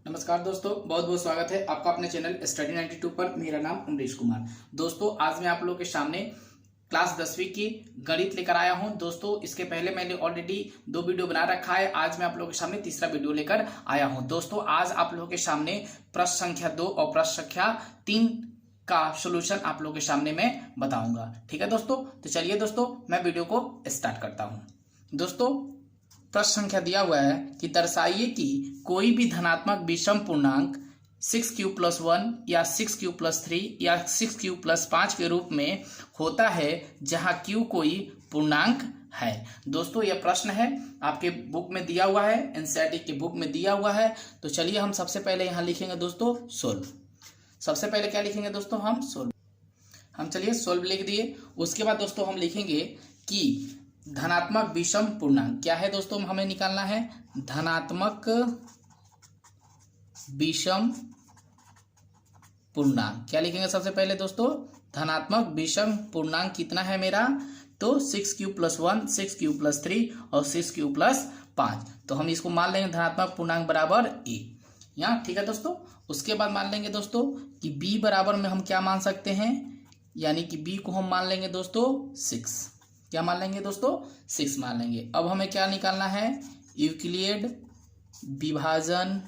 नमस्कार दोस्तों, बहुत बहुत स्वागत है आपका अपने चैनल स्टडी 92 पर। मेरा नाम अमरीश कुमार। दोस्तों, आज मैं आप लोगों के सामने क्लास 10वीं की गणित लेकर आया हूं। दोस्तों, इसके पहले मैंने ऑलरेडी 2 वीडियो बना रखा है। आज मैं आप लोगों के सामने तीसरा वीडियो लेकर आया हूं। दोस्तों, आज आप लोगों के सामने प्रश्न संख्या 2 और प्रश्न संख्या 3 का सोल्यूशन आप लोगों के सामने मैं बताऊंगा। ठीक है दोस्तों, तो चलिए दोस्तों मैं वीडियो को स्टार्ट करता हूँ। दोस्तों, प्रश्न संख्या दिया हुआ है कि दर्शाइए कि कोई भी धनात्मक विषम पूर्णांक 6q+1 या 6q+3 या 6q+5 के रूप में होता है जहां q कोई पूर्णांक है। दोस्तों, यह प्रश्न है, आपके बुक में दिया हुआ है, एनसीईआरटी के बुक में दिया हुआ है। तो चलिए हम सबसे पहले यहां लिखेंगे दोस्तों सोल्व। सबसे पहले क्या लिखेंगे दोस्तों? हम सोल्व। हम चलिए सोल्व लिख दिए। उसके बाद दोस्तों हम लिखेंगे कि धनात्मक विषम पूर्णांक क्या है दोस्तों, हमें निकालना है धनात्मक विषम पूर्णांक। क्या लिखेंगे सबसे पहले दोस्तों? धनात्मक विषम पूर्णांक कितना है मेरा? तो 6q+1, 6q+3 और 6q+5। तो हम इसको मान लेंगे धनात्मक पूर्णांक बराबर a यहाँ। ठीक है दोस्तों। उसके बाद मान लेंगे दोस्तों कि b बराबर में हम क्या मान सकते हैं, यानी कि b को हम मान लेंगे दोस्तों 6। क्या मान लेंगे दोस्तों? 6 मान लेंगे। अब हमें क्या निकालना है? यूक्लिड विभाजन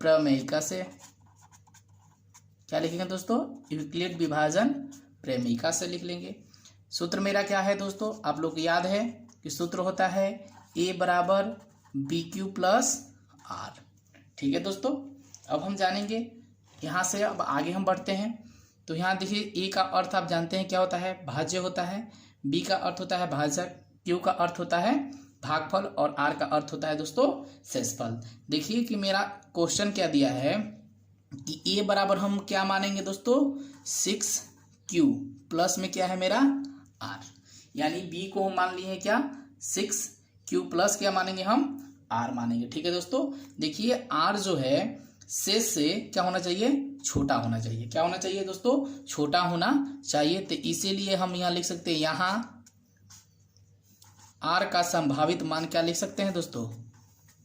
प्रमेयिका से। क्या लिखेंगे दोस्तों? यूक्लिड विभाजन प्रमेयिका से लिख लेंगे। सूत्र मेरा क्या है दोस्तों? आप लोग को याद है कि सूत्र होता है a बराबर bq+r। ठीक है दोस्तों। अब हम जानेंगे यहाँ से, अब आगे हम बढ़ते हैं। तो यहाँ देखिए, ए का अर्थ आप जानते हैं क्या होता है? भाज्य होता है। बी का अर्थ होता है भाजक। क्यू का अर्थ होता है भागफल और आर का अर्थ होता है दोस्तों शेषफल। देखिए कि मेरा क्वेश्चन क्या दिया है कि ए बराबर हम क्या मानेंगे दोस्तों? 6q प्लस में क्या है मेरा? आर। यानी बी को हम मान लिए हैं क्या? 6q प्लस क्या मानेंगे हम? आर मानेंगे। ठीक है दोस्तों। देखिए आर जो है शेष से क्या होना चाहिए? छोटा होना चाहिए। क्या होना चाहिए दोस्तों? छोटा होना चाहिए। तो इसीलिए हम यहाँ लिख सकते हैं, यहाँ आर का संभावित मान क्या लिख सकते हैं दोस्तों?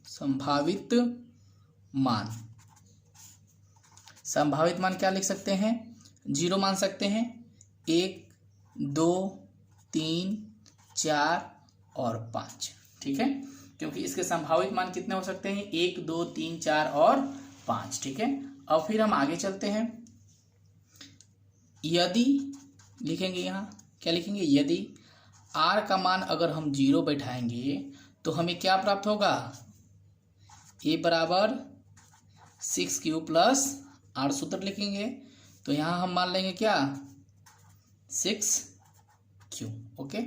संभावित मान। संभावित मान क्या लिख सकते हैं? 0 मान सकते हैं। 1, 2, 3, 4 और 5। ठीक है, क्योंकि इसके संभावित मान कितने हो सकते हैं? 1, 2, 3, 4 और 5। ठीक है। अब फिर हम आगे चलते हैं। यदि लिखेंगे, यहाँ क्या लिखेंगे? यदि r का मान अगर हम 0 बैठाएंगे तो हमें क्या प्राप्त होगा? a बराबर 6q+r। सूत्र लिखेंगे तो यहाँ हम मान लेंगे क्या? 6q। ओके।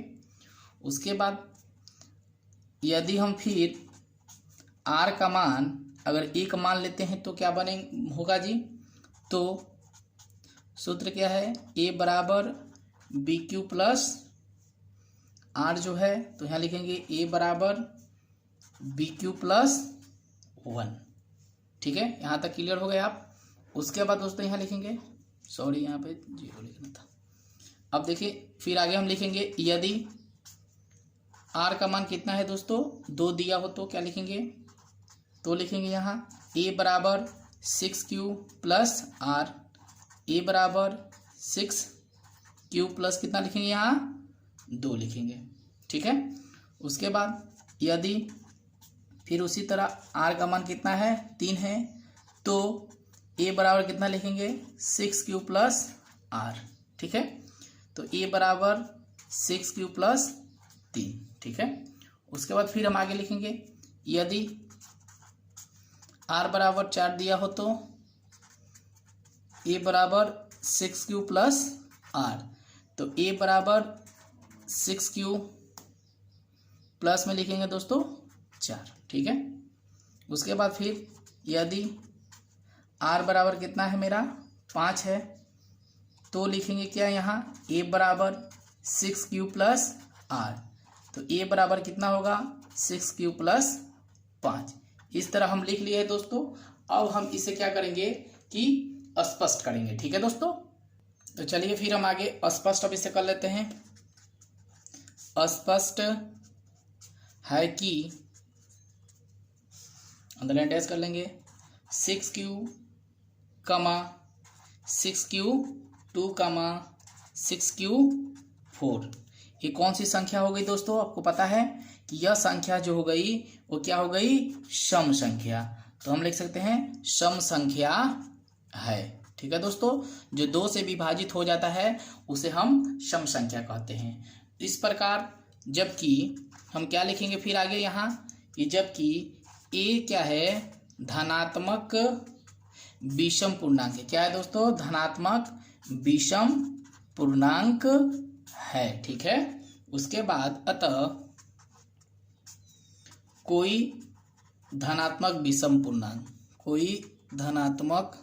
उसके बाद यदि हम फिर r का मान अगर 1 मान लेते हैं तो क्या बने होगा जी? तो सूत्र क्या है? a बराबर bq+r जो है, तो यहाँ लिखेंगे a बराबर bq+1। ठीक है, यहाँ तक क्लियर हो गए आप? उसके बाद दोस्तों यहाँ लिखेंगे, सॉरी यहाँ पे 0 लिखना था। अब देखिए फिर आगे हम लिखेंगे, यदि r का मान कितना है दोस्तों? 2 दिया हो तो क्या लिखेंगे? तो लिखेंगे यहाँ a बराबर 6q+r। a बराबर 6q+ कितना लिखेंगे? यहाँ 2 लिखेंगे। ठीक है। उसके बाद यदि फिर उसी तरह r का मान कितना है? 3 है, तो a बराबर कितना लिखेंगे? 6q+r। ठीक है, तो a बराबर 6q+3। ठीक है। उसके बाद फिर हम आगे लिखेंगे, यदि r बराबर 4 दिया हो तो a बराबर 6q+r। तो a बराबर 6q प्लस में लिखेंगे दोस्तों 4। ठीक है। उसके बाद फिर यदि r बराबर कितना है मेरा? 5 है, तो लिखेंगे क्या यहाँ? a बराबर 6q+r। तो a बराबर कितना होगा? 6q+5। इस तरह हम लिख लिए दोस्तों। अब हम इसे क्या करेंगे कि स्पष्ट करेंगे। ठीक है दोस्तों। तो चलिए फिर हम आगे स्पष्ट अब इसे कर लेते हैं। स्पष्ट है कि अंडरलाइन डैश कर लेंगे। 6q कमा 6q2 कमा 6q4, ये कौन सी संख्या हो गई दोस्तों? आपको पता है कि यह संख्या जो हो गई वो क्या हो गई? सम संख्या। तो हम लिख सकते हैं सम संख्या है। ठीक है दोस्तों, जो 2 से विभाजित हो जाता है उसे हम सम संख्या कहते हैं। इस प्रकार जबकि हम क्या लिखेंगे फिर आगे यहाँ कि जबकि ए क्या है? धनात्मक विषम पूर्णांक है। क्या है दोस्तों? धनात्मक विषम पूर्णांक है। ठीक है, उसके बाद अतः कोई धनात्मक विषम पूर्णांक, कोई धनात्मक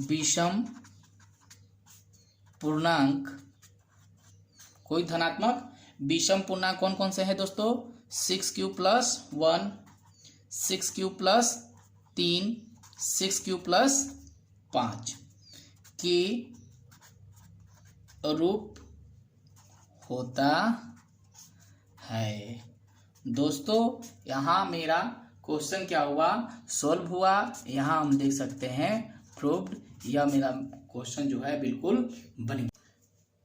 विषम पूर्णांक, कोई धनात्मक विषम पूर्णांक कौन कौन से हैं दोस्तों? 6q+1, 6q+3, 6q+5 के रूप होता है। दोस्तों यहाँ मेरा क्वेश्चन क्या हुआ? सॉल्व हुआ। यहाँ हम देख सकते हैं प्रूव्ड, या मेरा क्वेश्चन जो है बिल्कुल बन गया।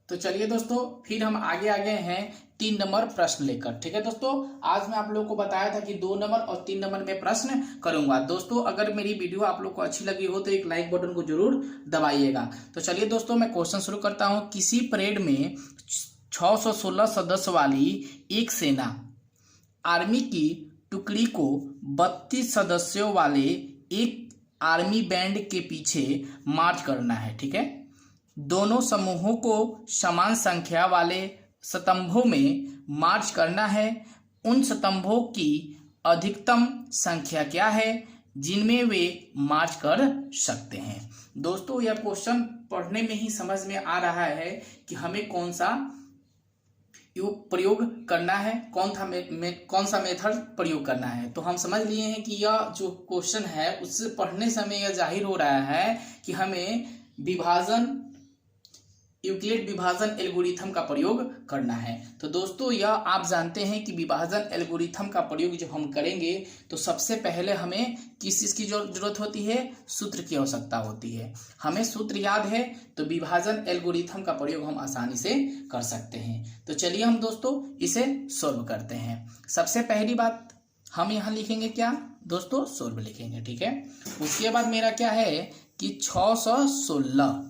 तो चलिए दोस्तों फिर हम आगे आ गए हैं 3 नंबर प्रश्न लेकर। ठीक है दोस्तों, आज मैं आप लोगों को बताया था कि 2 नंबर और 3 नंबर में प्रश्न करूंगा। दोस्तों अगर मेरी वीडियो आप लोग को अच्छी लगी हो तो एक लाइक बटन को जरूर दबाइएगा। तो चलिए दोस्तों मैं क्वेश्चन शुरू करता हूं। किसी परेड में 616 सदस्य वाली एक सेना आर्मी की टुकड़ी को 32 सदस्यों वाले एक आर्मी बैंड के पीछे मार्च करना है। ठीक है, दोनों समूहों को समान संख्या वाले स्तंभों में मार्च करना है। उन स्तंभों की अधिकतम संख्या क्या है जिनमें वे मार्च कर सकते हैं? दोस्तों यह क्वेश्चन पढ़ने में ही समझ में आ रहा है कि हमें कौन सा प्रयोग करना है, कौन सा मेथड प्रयोग करना है। तो हम समझ लिए हैं कि यह जो क्वेश्चन है उससे पढ़ने समय यह जाहिर हो रहा है कि हमें यूक्लिड विभाजन एल्गोरिथम का प्रयोग करना है। तो दोस्तों यह आप जानते हैं कि विभाजन एल्गोरिथम का प्रयोग जब हम करेंगे तो सबसे पहले हमें किस चीज की जरूरत होती है? सूत्र की आवश्यकता होती है। हमें सूत्र याद है तो विभाजन एल्गोरिथम का प्रयोग हम आसानी से कर सकते हैं। तो चलिए हम दोस्तों इसे सोल्व करते हैं। सबसे पहली बात हम यहाँ लिखेंगे क्या दोस्तों? सोल्व लिखेंगे। ठीक है, उसके बाद मेरा क्या है कि 616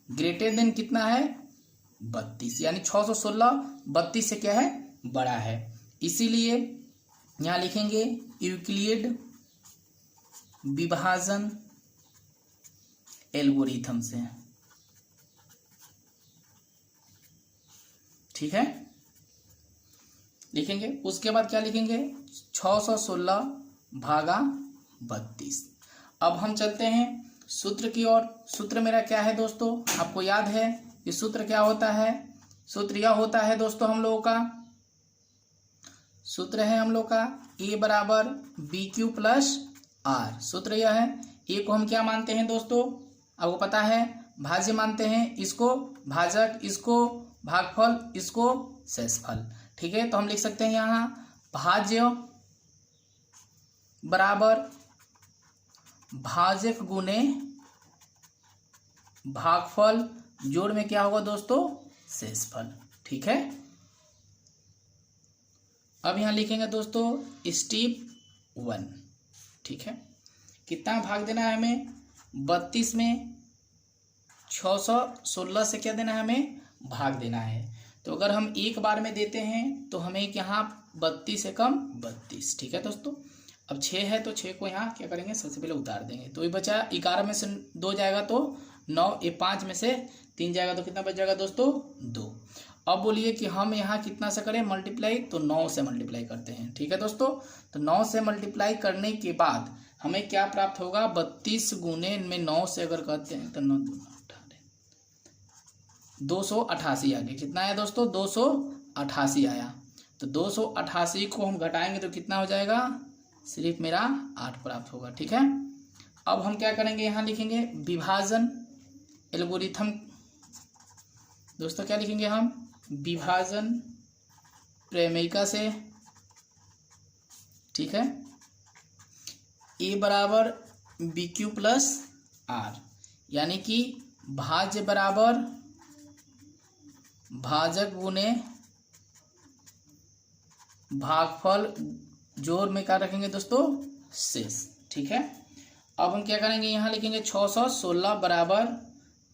ग्रेटर देन कितना है? 32, यानी 616 32 से क्या है? बड़ा है। इसीलिए यहां लिखेंगे यूक्लिड विभाजन एल्गोरिथम से। ठीक है, लिखेंगे। उसके बाद क्या लिखेंगे? 616 भागा 32। अब हम चलते हैं सूत्र की ओर। सूत्र मेरा क्या है दोस्तों? आपको याद है कि सूत्र क्या होता है? सूत्र यह होता है दोस्तों, हम लोगों का सूत्र है हम लोग का ए बराबर BQ प्लस R। सूत्र यह है। ए को हम क्या मानते हैं दोस्तों? आपको पता है भाज्य मानते हैं, इसको भाजक, इसको भागफल, इसको शेषफल। ठीक है, तो हम लिख सकते हैं यहाँ भाज्य बराबर भाजक गुने भागफल, जोड़ में क्या होगा दोस्तों? शेषफल। ठीक है, अब यहां लिखेंगे दोस्तों स्टेप 1। ठीक है, कितना भाग देना है हमें? 32 में 616 से क्या देना है? हमें भाग देना है। तो अगर हम एक बार में देते हैं तो हमें यहाँ 32 से कम 32। ठीक है दोस्तों, अब 6 है तो 6 को यहाँ क्या करेंगे? सबसे पहले उतार देंगे। तो ये बचा 11 में से 2 जाएगा तो 9, ये 5 में से 3 जाएगा तो कितना बच जाएगा दोस्तों? 2। अब बोलिए कि हम यहाँ कितना से करें मल्टीप्लाई? तो 9 से मल्टीप्लाई करते हैं। ठीक है दोस्तों, तो 9 से मल्टीप्लाई करने के बाद हमें क्या प्राप्त होगा? 32 गुने में 9 से अगर करते हैं तो 9 288 आ गया। कितना आया दोस्तों? 288 आया। तो 288 को हम घटाएंगे तो कितना हो जाएगा? सिर्फ मेरा 8 प्राप्त होगा। ठीक है, अब हम क्या करेंगे? यहाँ लिखेंगे विभाजन एल्गोरिथम। दोस्तों क्या लिखेंगे हम? विभाजन प्रमेयिका से। ठीक है। ए बराबर बी क्यू प्लस आर, यानी कि भाज्य बराबर भाजक गुने भागफल, जोड़ में क्या रखेंगे दोस्तों, शेष। ठीक है। अब हम क्या करेंगे, यहाँ लिखेंगे 616 बराबर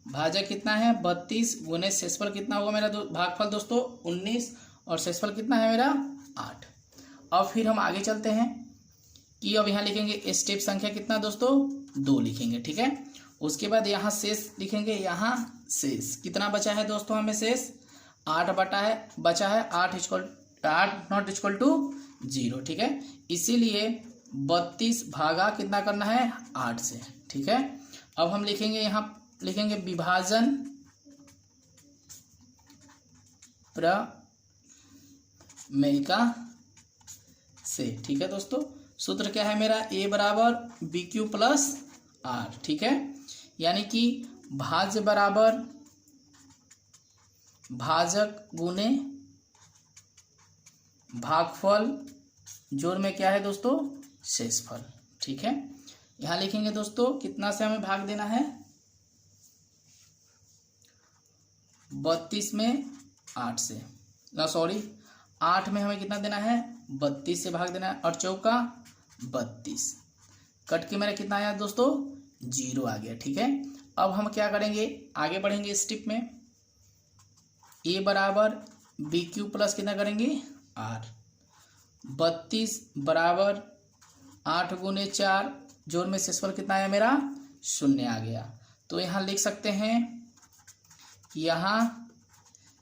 भाजक कितना है 32 गुने शेषफल कितना होगा मेरा भागफल दोस्तों 19 और शेषफल कितना है मेरा 8। अब फिर हम आगे चलते हैं कि अब यहाँ लिखेंगे स्टेप संख्या कितना दोस्तों 2 लिखेंगे। ठीक है। उसके बाद यहाँ शेष लिखेंगे, यहाँ शेष कितना बचा है दोस्तों, हमें शेष 8 बचा है 8 नॉट इक्वल टू 0। ठीक है। इसीलिए 32 भागा कितना करना है 8 से। ठीक है। अब हम लिखेंगे, यहाँ लिखेंगे विभाजन प्रमेयिका से। ठीक है दोस्तों। सूत्र क्या है मेरा, ए बराबर बी क्यू प्लस आर। ठीक है। यानी कि भाज्य बराबर भाजक गुने भागफल, जोड़ में क्या है दोस्तों शेषफल। ठीक है। यहाँ लिखेंगे दोस्तों कितना से हमें भाग देना है, 32 में 8 से, ना सॉरी 8 में हमें कितना देना है 32 से भाग देना है, और चौका 32 कट के मेरा कितना आया दोस्तों 0 आ गया। ठीक है। अब हम क्या करेंगे, आगे बढ़ेंगे स्टेप में। ए बराबर बी क्यू प्लस कितना करेंगे आर, 32 बराबर 8 गुने 4, जोड़ में शेषफल कितना आया मेरा 0 आ गया। तो यहाँ लिख सकते हैं कि यहाँ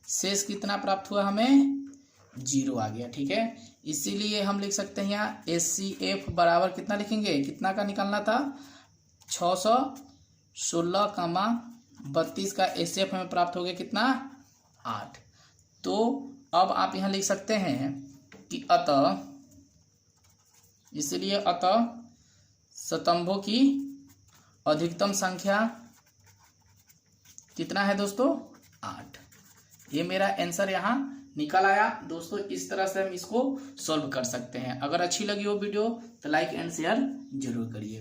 शेष कितना प्राप्त हुआ, हमें 0 आ गया। ठीक है। इसीलिए हम लिख सकते हैं यहाँ HCF बराबर कितना लिखेंगे, कितना का निकालना था 616, 32 का HCF हमें प्राप्त हो गया कितना 8। तो अब आप यहाँ लिख सकते हैं कि अतः, इसलिए अतः स्तंभों की अधिकतम संख्या कितना है दोस्तों 8। ये मेरा आंसर यहाँ निकल आया दोस्तों। इस तरह से हम इसको सॉल्व कर सकते हैं। अगर अच्छी लगी हो वीडियो तो लाइक एंड शेयर जरूर करिए।